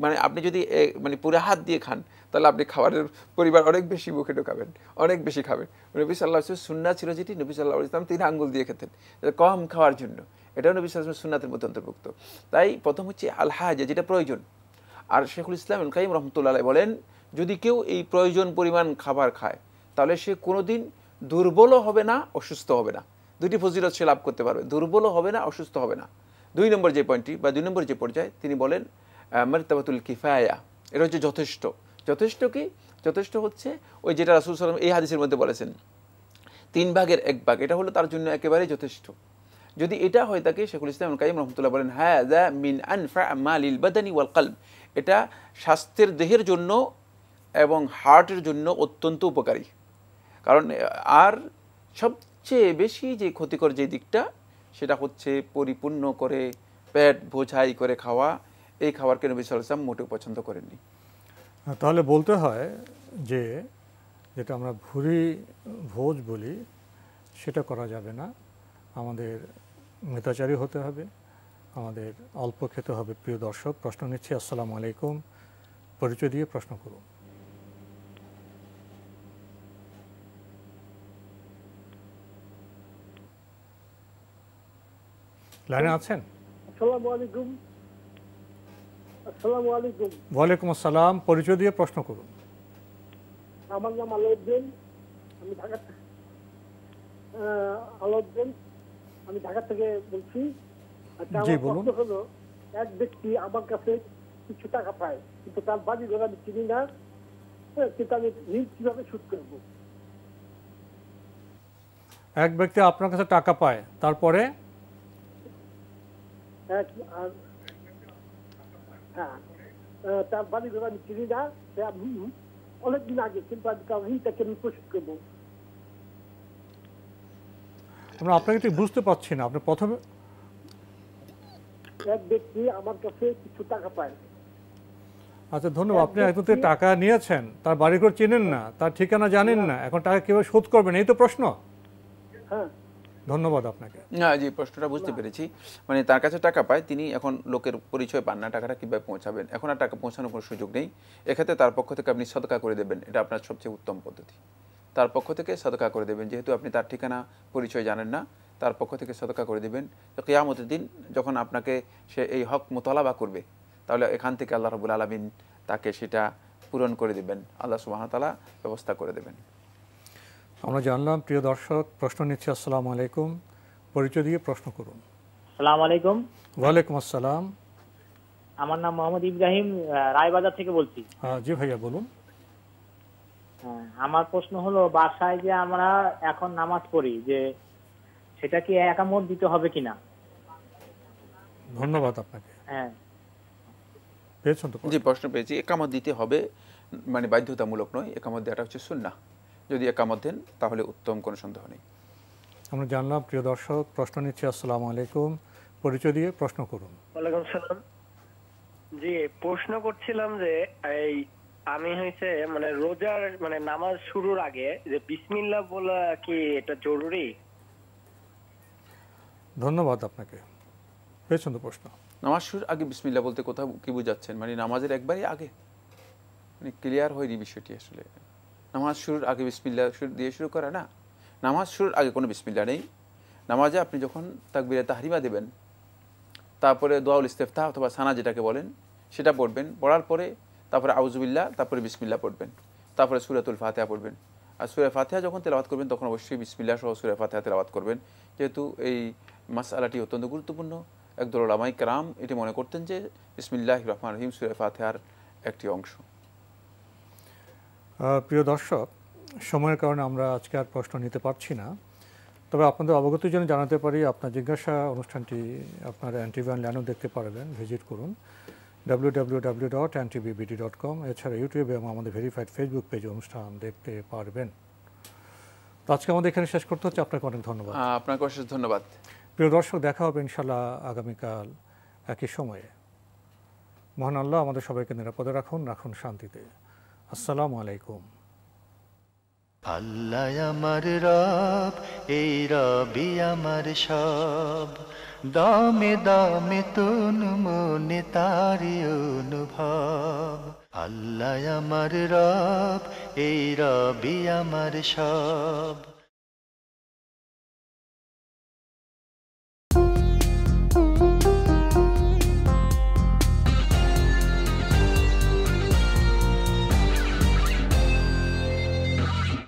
মানে আপনি যদি মানে পুরো হাত দিয়ে খান তাহলে আপনি খাবারের পরিমাণ অনেক বেশি মুখে ঢোকাবেন, অনেক বেশি খাবেন। নবী সাল্লাল্লাহু আলাইহি ওয়াসাল্লাম সুন্নাহ ছিল যেটি, নবী সাল্লাল্লাহু আলাইহি ইসলাম 3 আঙ্গুল দিয়ে খেতেন, কম খাওয়ার জন্য। এটাও নবী সাল্লাল্লাহু আলাইহি ওয়াসাল্লাম সুন্নাতের মধ্যে অন্তর্ভুক্ত। তাই প্রথম হচ্ছে আল হাজা, যেটা প্রয়োজন। আর শেখুল ইসলাম কাইয়ুম রাহমাতুল্লাহ আলাইহি বলেন, যদি কেউ এই প্রয়োজন পরিমাণ খাবার খায় তাহলে সে কোনোদিন দুর্বলও হবে না, অসুস্থ হবে না। 2টি ফজিলত সে লাভ করতে পারবে, দুর্বলও হবে না, অসুস্থ হবে না। 2 নম্বর যে পয়েন্টটি বা 2 নম্বর যে পর্যায়ে তিনি বলেন মারতাবাতুল কিফায়া, এটা হচ্ছে যথেষ্ট। যথেষ্ট কি? যথেষ্ট হচ্ছে ওই যেটা রাসূল সাল্লাল্লাহু আলাইহি ওয়াসাল্লাম এই হাদিসের মধ্যে বলেছেন 3 ভাগের 1 ভাগ, এটা হলো তার জন্য একেবারেই যথেষ্ট। যদি এটা হয় থাকে, শেখুল ইসলাম কাইয়ুম রাহমাতুল্লাহ বলেন, হাযা মিন আনফা মালিল বাদানি ওয়াল কলব, এটা স্বাস্থ্যের, দেহের জন্য এবং হার্টের জন্য অত্যন্ত উপকারী। কারণ আর সবচেয়ে বেশি যে ক্ষতিকর যে দিকটা সেটা হচ্ছে পরিপূর্ণ করে পেট বোঝাই করে খাওয়া। এই খাবারকে নবী সাল্লাল্লাহু আলাইহি ওয়াসাল্লাম মোটেও পছন্দ করেননি। তাহলে বলতে হয় যে যেটা আমরা ভুরি ভোজ বলি সেটা করা যাবে না, আমাদের মিতাচারী হতে হবে, আমাদের অল্প খেতে হবে। প্রিয় দর্শক, প্রশ্ন নিচ্ছি। আসসালামু আলাইকুম, পরিচয় দিয়ে প্রশ্ন করুন। লাইনে আছেন? আসসালামু আলাইকুম। আসসালামু আলাইকুম। ওয়ালাইকুম আসসালাম, পরিচয় দিয়ে প্রশ্ন করুন। আমার নাম আলাউদ্দিন, আমি আলাউদ্দিন, আমি ঢাকা থেকে বলছি। আচ্ছা, আমার প্রশ্ন হলো, এক ব্যক্তি আমার কাছে কিছু টাকা পায় কিন্তু তার বাড়ি ঘর আমি চিনি না, কিন্তু আমি ঋণ কিভাবে শোধ করবো? এক ব্যক্তি আপনার কাছে টাকা পায়, তারপরে তার বাড়ি ঘর আমি চিনি না, অনেকদিন আগে, কিন্তু আমি তার ঋণটাকে আমি পরিশোধ করবো। আমরা আপনাকে ঠিক বুঝতে পারছি না। আপনি প্রথমে এক ব্যক্তি আমার কাছে কিছু টাকা পায়। আচ্ছা, ধন্যবাদ। আপনি একজন থেকে টাকা নিয়েছেন, তার বাড়িঘর চেনেন না, তার ঠিকানা জানেন না, এখন টাকা কিভাবে শোধ করবেন, এই তো প্রশ্ন। হ্যাঁ, ধন্যবাদ আপনাকে। না জি, প্রশ্নটা বুঝতে পেরেছি। মানে তার কাছে টাকা পায়, তিনি এখন লোকের পরিচয় পান না, টাকাটা কীভাবে পৌঁছাবেন, এখন আর টাকা পৌঁছানোর কোনো সুযোগ নেই। এক্ষেত্রে তার পক্ষ থেকে আপনি সদকা করে দেবেন, এটা আপনার সবচেয়ে উত্তম পদ্ধতি। তার পক্ষ থেকে সদকা করে দেবেন, যেহেতু আপনি তার ঠিকানা পরিচয় জানেন না, তার পক্ষ থেকে সদকা করে দেবেন। কিয়ামতের দিন যখন আপনাকে সে এই হক মোতালাবা করবে, তাহলে এখান থেকে আল্লাহ রাব্বুল আলামিন তাকে সেটা পূরণ করে দেবেন, আল্লাহ সুবহানাহু ওয়া তাআলা ব্যবস্থা করে দেবেন। আমরা জানলাম। প্রিয় দর্শক, প্রশ্ন নিচ্ছি। আসসালামু আলাইকুম, পরিচয় দিয়ে প্রশ্ন করুন। আসসালামু আলাইকুম। ওয়ালাইকুম আসসালাম। আমার নাম মোহাম্মদ ইব্রাহিম, রায়বাজার থেকে বলছি। জি ভাইয়া, বলুন। আমার প্রশ্ন হলো, বাসায় যে আমরা এখন নামাজ পড়ি, যে সেটা কি একামত দিতে হবে কিনা? ধন্যবাদ আপনাকে। হ্যাঁ, পেয়েছেন তো? জি, প্রশ্ন পেয়েছি। একামত দিতে হবে, মানে বাধ্যতামূলক নয়, একামত দেওয়াটা হচ্ছে সুন্নাহ। যদি একামত দেন তাহলে উত্তম, কোনো সন্দেহ নেই। আমরা জানলাম। প্রিয় দর্শক, প্রশ্ন নিচ্ছি। আসসালামু আলাইকুম, পরিচয় দিয়ে প্রশ্ন করুন। ওয়ালাইকুম সালাম। জি, প্রশ্ন করছিলাম যে এই আমি হয়েছে মানে রোজার মানে নামাজ শুরুর আগে যে বিসমিল্লাহ বলা কি এটা জরুরি? ধন্যবাদ আপনাকে। পেয়েছেন তো প্রশ্ন? নামাজ শুরুর আগে বিসমিল্লাহ বলতে কোথাও কি বুঝাচ্ছেন? মানে নামাজের একবারই আগে? মানে ক্লিয়ার হয়নি বিষয়টি। আসলে নামাজ শুরুর আগে বিসমিল্লাহ দিয়ে শুরু করা না। নামাজ শুরুর আগে কোনো বিসমিল্লাহ নেই। নামাজে আপনি যখন তাকবীরে তাহরিমা দেবেন, তারপরে দোয়াউল ইস্তেফতাহ অথবা সানা যেটাকে বলেন সেটা পড়বেন। পড়ার পরে তারপরে আউযুবিল্লাহ, তারপরে বিসমিল্লাহ পড়বেন, তারপরে সূরাতুল ফাতিহা পড়বেন। আর সূরা ফাতিহা যখন তেলাওয়াত করবেন তখন অবশ্যই বিসমিল্লাহ সহ সূরা ফাতিহা তেলাওয়াত করবেন, যেহেতু এই মাসআলাটি অত্যন্ত গুরুত্বপূর্ণ। একদল উলামায়ে কেরাম এটি মনে করতেন যে বিসমিল্লাহির রহমানির রহিম সূরা ফাতিহার একটি অংশ। প্রিয় দর্শক, সময়ের কারণে আমরা আজকে আর প্রশ্ন নিতে পারছি না, তবে আপনাদের অবগতির জন্য জানাতে পারি, আপনার জিজ্ঞাসা অনুষ্ঠানটি আপনারা এনটিভি অনলাইনেও দেখতে পারবেন, ভিজিট করুন www.ntbbt.com। এছাড়া ইউটিউবে এবং আমাদের ভেরিফাইড ফেসবুক পেজে অনুষ্ঠান দেখতে পারবেন। তো আজকে আমাদের এখানে শেষ করতে হচ্ছে। আপনাকে অনেক ধন্যবাদ। আপনাকে অশেষ ধন্যবাদ। প্রিয় দর্শক, দেখা হবে ইনশাল্লাহ আগামীকাল একই সময়ে। মহান আল্লাহ আমাদের সবাইকে নিরাপদে রাখুন, রাখুন শান্তিতে। আসসালামু আলাইকুম। আল্লাহ আমার রব, এই রবি আমার সব, দামে দামে তুন মনে তারি অনুভব। আল্লাহ আমার রব, এই রবি আমার সব।